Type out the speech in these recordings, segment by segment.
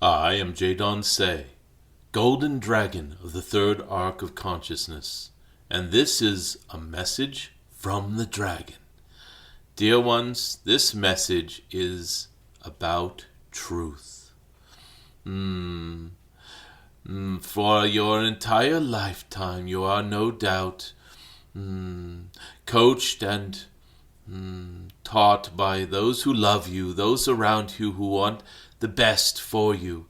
I am Jadon Se, Golden Dragon of the Third Arc of Consciousness, and this is a message from the dragon. Dear ones, this message is about truth. For your entire lifetime, you are no doubt coached and taught by those who love you, those around you who want the best for you,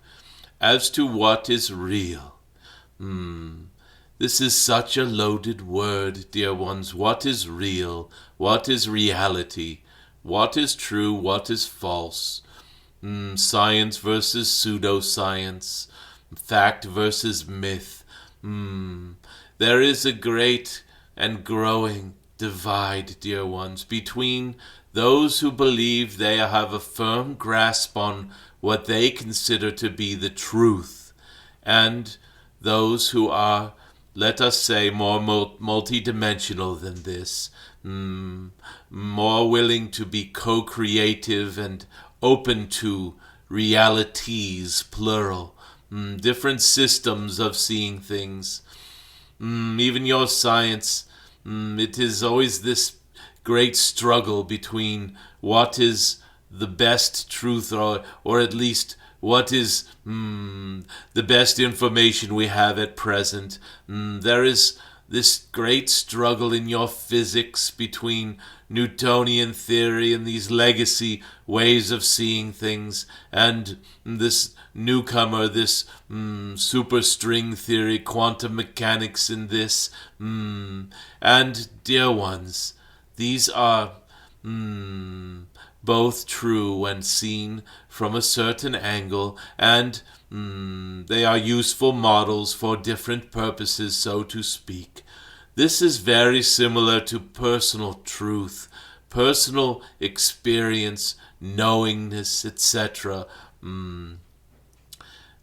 as to what is real. This is such a loaded word, dear ones. What is real? What is reality? What is true? What is false? Science versus pseudoscience. Fact versus myth. There is a great and growing divide, dear ones, between those who believe they have a firm grasp on what they consider to be the truth, and those who are, let us say, more multidimensional than this, more willing to be co-creative and open to realities, plural, different systems of seeing things. Even your science, it is always this great struggle between what is the best truth, or at least what is the best information we have at present. There is this great struggle in your physics between Newtonian theory and these legacy ways of seeing things, and this newcomer, this superstring theory, quantum mechanics in this. And dear ones, these are both true when seen from a certain angle, and they are useful models for different purposes, so to speak. This is very similar to personal truth, personal experience, knowingness, etc.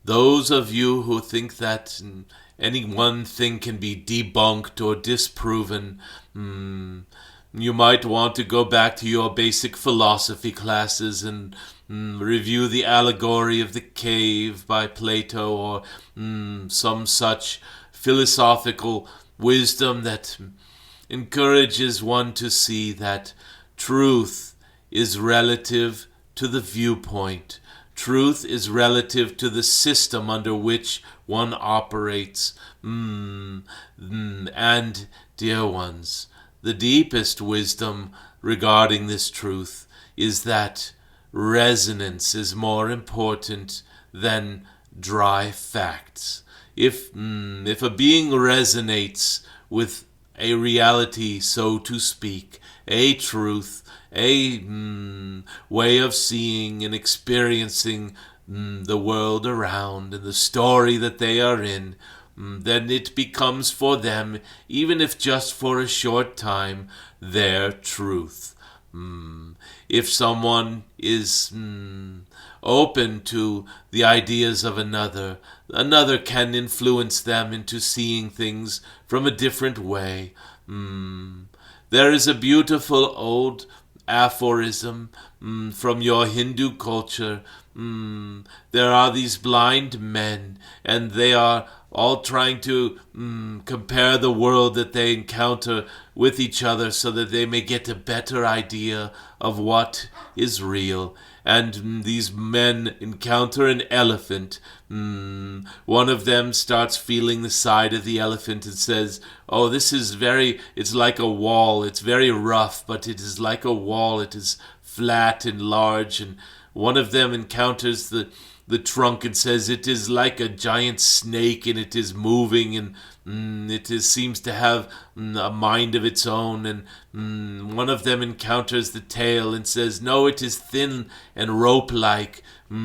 Those of you who think that any one thing can be debunked or disproven, you might want to go back to your basic philosophy classes and review the allegory of the cave by Plato, or some such philosophical wisdom that encourages one to see that truth is relative to the viewpoint. Truth is relative to the system under which one operates. And, dear ones, the deepest wisdom regarding this truth is that resonance is more important than dry facts. If a being resonates with a reality, so to speak, a truth, a way of seeing and experiencing the world around and the story that they are in, then it becomes for them, even if just for a short time, their truth. If someone is open to the ideas of another can influence them into seeing things from a different way. There is a beautiful old aphorism from your Hindu culture. There are these blind men, and they are all trying to compare the world that they encounter with each other so that they may get a better idea of what is real. And these men encounter an elephant. One of them starts feeling the side of the elephant and says, "Oh, it's like a wall. It's very rough, but it is like a wall. It is flat and large." And one of them encounters the trunk and says, "It is like a giant snake, and it is moving, and seems to have a mind of its own." And one of them encounters the tail and says, "No, it is thin and rope-like,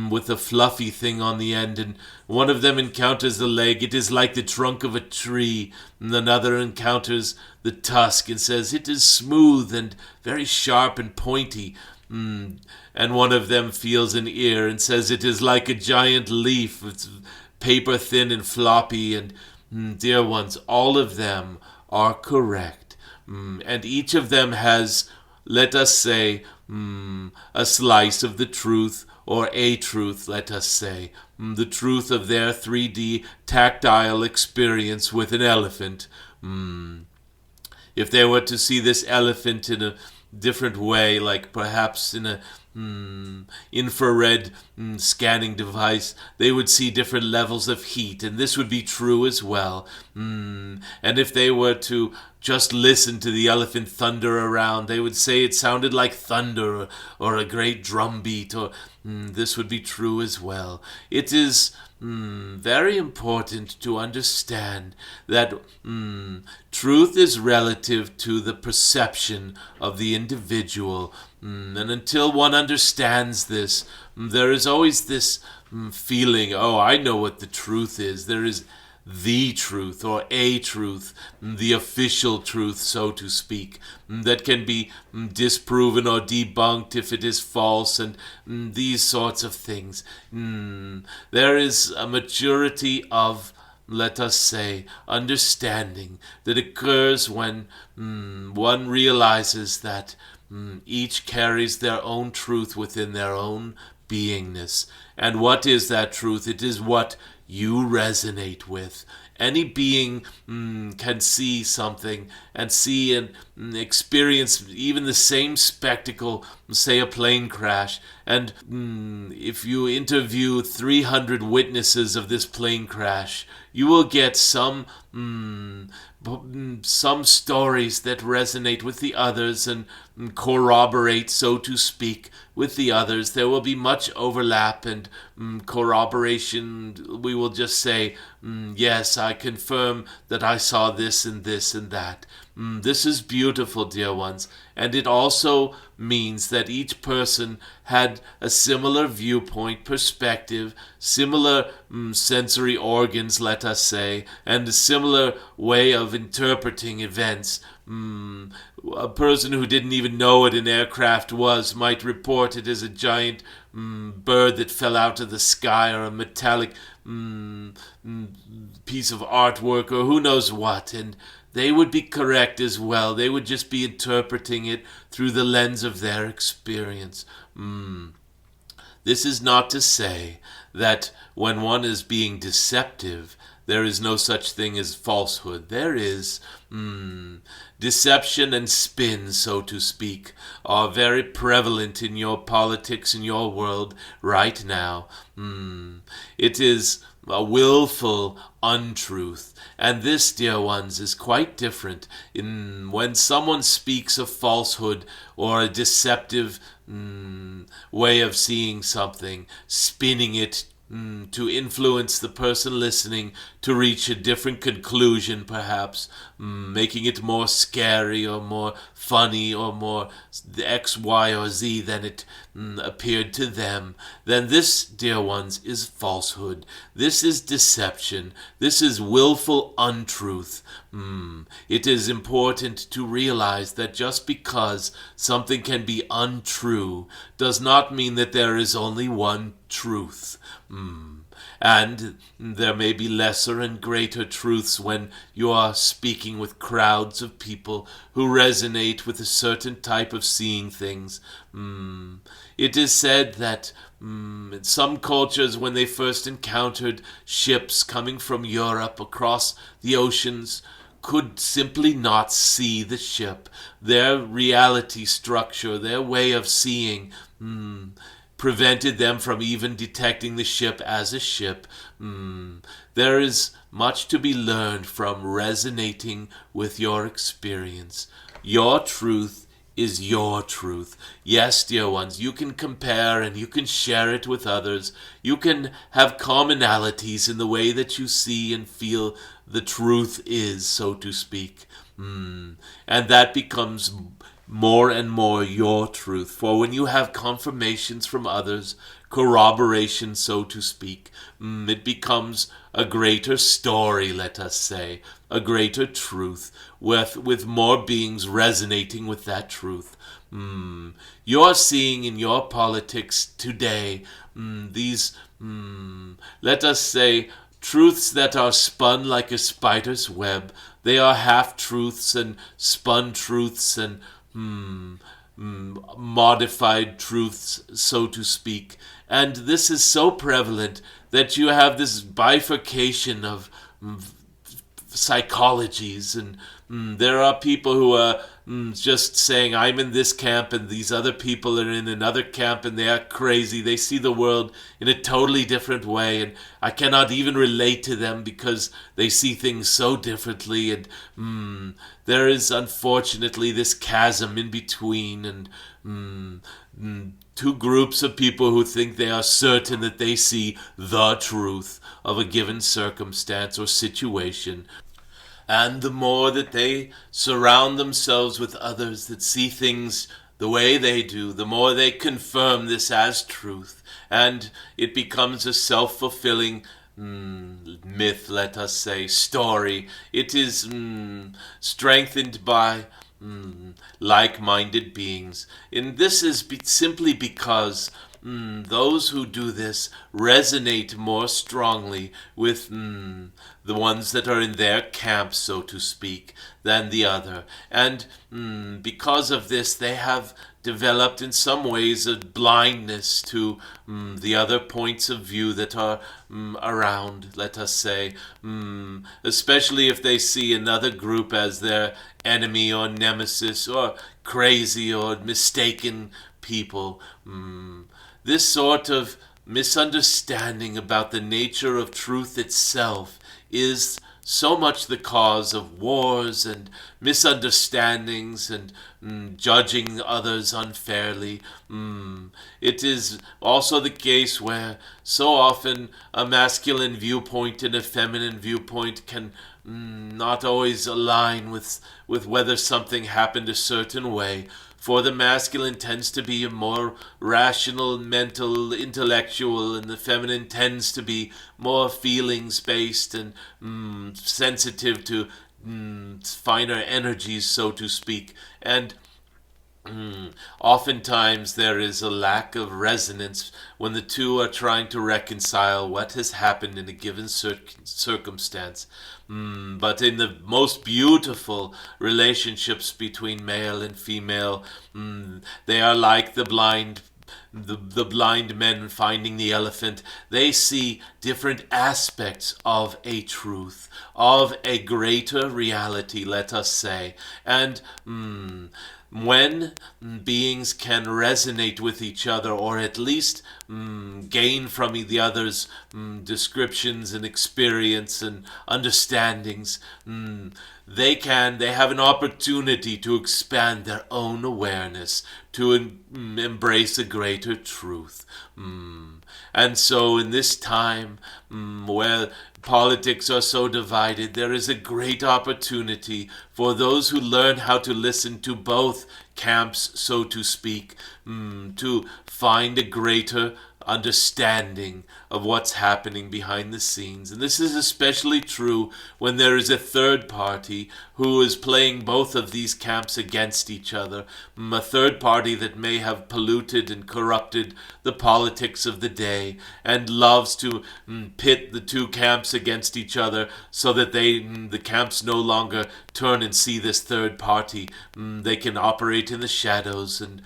with a fluffy thing on the end." And one of them encounters the leg. "It is like the trunk of a tree." And another encounters the tusk and says, "It is smooth and very sharp and pointy." And one of them feels an ear and says, "It is like a giant leaf. It's paper thin and floppy." And dear ones, all of them are correct. And each of them has, let us say, a slice of the truth or a truth, let us say, the truth of their 3D tactile experience with an elephant. If they were to see this elephant in a different way, like perhaps in a infrared scanning device, they would see different levels of heat, and this would be true as well. And if they were to just listen to the elephant thunder around, they would say it sounded like thunder or a great drum beat, or this would be true as well. It is very important to understand that truth is relative to the perception of the individual. And until one understands this, there is always this feeling, oh, I know what the truth is. There is the truth or a truth, the official truth, so to speak, that can be disproven or debunked if it is false, and these sorts of things. There is a maturity of, let us say, understanding that occurs when one realizes that each carries their own truth within their own beingness. And what is that truth? It is what you resonate with. Any being can see something and see and experience even the same spectacle, say a plane crash, and if you interview 300 witnesses of this plane crash, you will get some stories that resonate with the others and corroborate, so to speak, with the others. There will be much overlap and corroboration. We will just say, yes, I confirm that I saw this and this and that. This is beautiful, dear ones, and it also means that each person had a similar viewpoint, perspective, similar sensory organs, let us say, and a similar way of interpreting events. A person who didn't even know what an aircraft was might report it as a giant bird that fell out of the sky, or a metallic piece of artwork, or who knows what, and they would be correct as well. They would just be interpreting it through the lens of their experience. This is not to say that when one is being deceptive, there is no such thing as falsehood. There is deception and spin, so to speak, are very prevalent in your politics, in your world right now. It is a willful untruth. And this, dear ones, is quite different. When someone speaks of falsehood or a deceptive way of seeing something, spinning it to influence the person listening to reach a different conclusion, perhaps, making it more scary or more funny or more X, Y, or Z than it appeared to them, then this, dear ones, is falsehood. This is deception. This is willful untruth. It is important to realize that just because something can be untrue does not mean that there is only one truth. And there may be lesser and greater truths when you are speaking with crowds of people who resonate with a certain type of seeing things. It is said that in some cultures, when they first encountered ships coming from Europe across the oceans, could simply not see the ship. Their reality structure, their way of seeing, prevented them from even detecting the ship as a ship. There is much to be learned from resonating with your experience. Your truth is your truth. Yes, dear ones, you can compare and you can share it with others. You can have commonalities in the way that you see and feel the truth is, so to speak. And that becomes more and more your truth. For when you have confirmations from others, corroboration, so to speak, it becomes a greater story, let us say, a greater truth, with more beings resonating with that truth. You're seeing in your politics today these, let us say, truths that are spun like a spider's web. They are half-truths and spun truths and modified truths, so to speak. And this is so prevalent that you have this bifurcation of psychologies, and there are people who are just saying, I'm in this camp and these other people are in another camp and they are crazy. They see the world in a totally different way, and I cannot even relate to them because they see things so differently. And there is unfortunately this chasm in between, and two groups of people who think they are certain that they see the truth of a given circumstance or situation. And the more that they surround themselves with others that see things the way they do, the more they confirm this as truth. And it becomes a self-fulfilling myth, let us say, story. It is strengthened by like-minded beings. And this is simply because those who do this resonate more strongly with the ones that are in their camp, so to speak, than the other. And because of this, they have developed in some ways a blindness to the other points of view that are around, let us say, especially if they see another group as their enemy or nemesis or crazy or mistaken people. This sort of misunderstanding about the nature of truth itself is so much the cause of wars and misunderstandings and judging others unfairly. It is also the case where so often a masculine viewpoint and a feminine viewpoint can not always align with whether something happened a certain way. For the masculine tends to be a more rational, mental, intellectual, and the feminine tends to be more feelings-based and sensitive to finer energies, so to speak. And oftentimes there is a lack of resonance when the two are trying to reconcile what has happened in a given circumstance. But in the most beautiful relationships between male and female, they are like the blind men finding the elephant. They see different aspects of a truth, of a greater reality, let us say. And when beings can resonate with each other, or at least gain from the other's descriptions and experience and understandings, they have an opportunity to expand their own awareness, to embrace a greater truth. And so in this time where politics are so divided, there is a great opportunity for those who learn how to listen to both camps, so to speak, to find a greater understanding of what's happening behind the scenes. And this is especially true when there is a third party who is playing both of these camps against each other, a third party that may have polluted and corrupted the politics of the day and loves to pit the two camps against each other so that the camps no longer turn and see this third party. They can operate in the shadows, and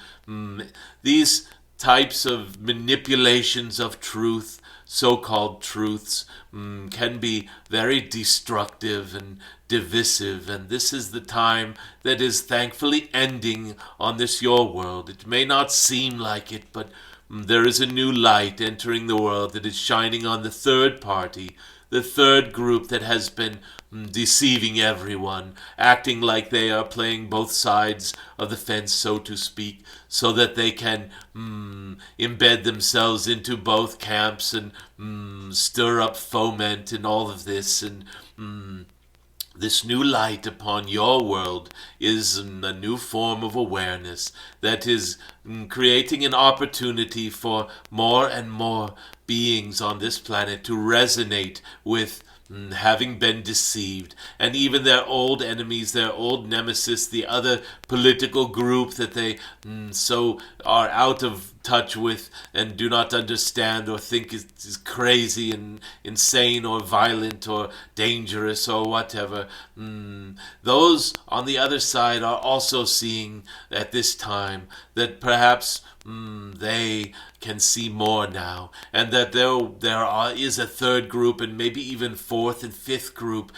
these types of manipulations of truth, so-called truths, can be very destructive and divisive. And this is the time that is thankfully ending on this your world. It may not seem like it, but there is a new light entering the world that is shining on the third party, the third group that has been deceiving everyone, acting like they are playing both sides of the fence, so to speak, so that they can embed themselves into both camps and stir up foment and all of this. And this new light upon your world is a new form of awareness that is creating an opportunity for more and more beings on this planet to resonate with having been deceived, and even their old enemies, their old nemesis, the other political group that they so are out of touch with and do not understand or think is crazy and insane or violent or dangerous or whatever. Those on the other side are also seeing at this time that perhaps they can see more now, and that is a third group and maybe even fourth and fifth group,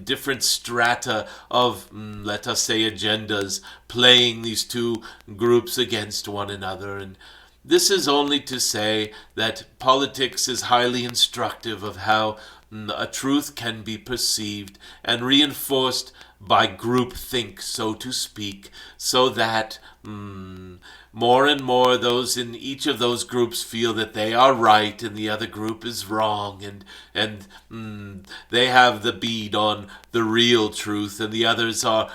different strata of, let us say, agendas playing these two groups against one another. And this is only to say that politics is highly instructive of how a truth can be perceived and reinforced by groupthink, so to speak, so that more and more those in each of those groups feel that they are right and the other group is wrong, and they have the bead on the real truth, and the others are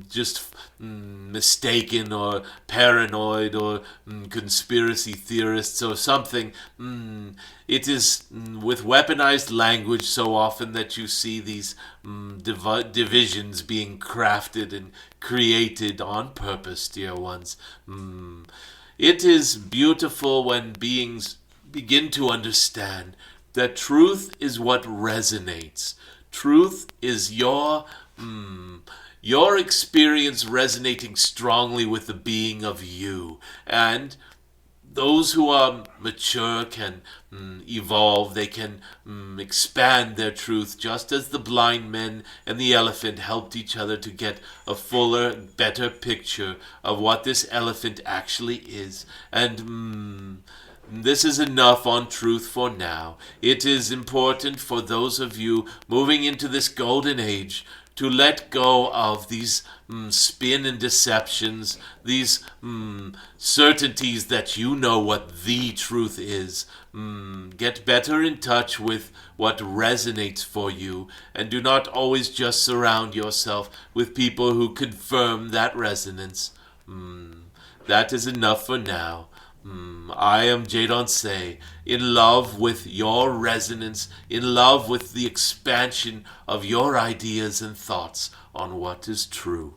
just mistaken or paranoid or conspiracy theorists or something. It is with weaponized language so often that you see these divisions being crafted and created on purpose, dear ones. It is beautiful when beings begin to understand that truth is what resonates. Truth is your experience resonating strongly with the being of you. And those who are mature can evolve, they can expand their truth, just as the blind men and the elephant helped each other to get a fuller, better picture of what this elephant actually is. And this is enough on truth for now. It is important for those of you moving into this golden age to let go of these spin and deceptions, these certainties that you know what the truth is. Get better in touch with what resonates for you, and do not always just surround yourself with people who confirm that resonance. That is enough for now. I am Jadon Se, in love with your resonance, in love with the expansion of your ideas and thoughts on what is true.